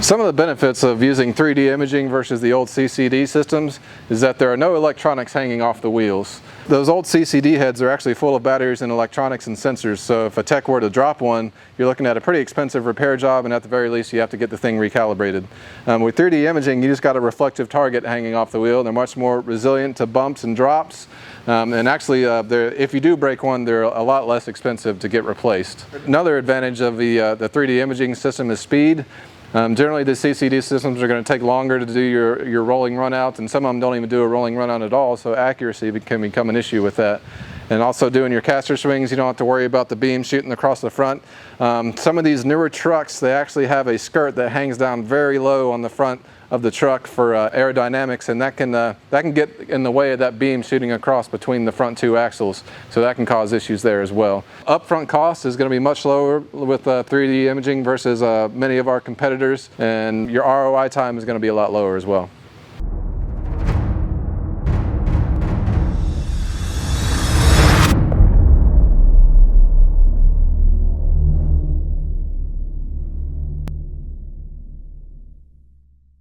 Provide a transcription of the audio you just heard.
Some of the benefits of using 3D imaging versus the old CCD systems is that there are no electronics hanging off the wheels. Those old CCD heads are actually full of batteries and electronics and sensors, so if a tech were to drop one, you're looking at a pretty expensive repair job, and at the very least you have to get the thing recalibrated. With 3D imaging, you just got a reflective target hanging off the wheel. They're much more resilient to bumps and drops, and actually if you do break one, they're a lot less expensive to get replaced. Another advantage of the 3D imaging system is speed. Generally, the CCD systems are going to take longer to do your rolling runouts, and some of them don't even do a rolling runout at all, so accuracy can become an issue with that. And also doing your caster swings, you don't have to worry about the beam shooting across the front. Some of these newer trucks, they actually have a skirt that hangs down very low on the front of the truck for aerodynamics, and that can get in the way of that beam shooting across between the front two axles, so that can cause issues there as well. Upfront cost is going to be much lower with 3D imaging versus many of our competitors, and your ROI time is going to be a lot lower as well.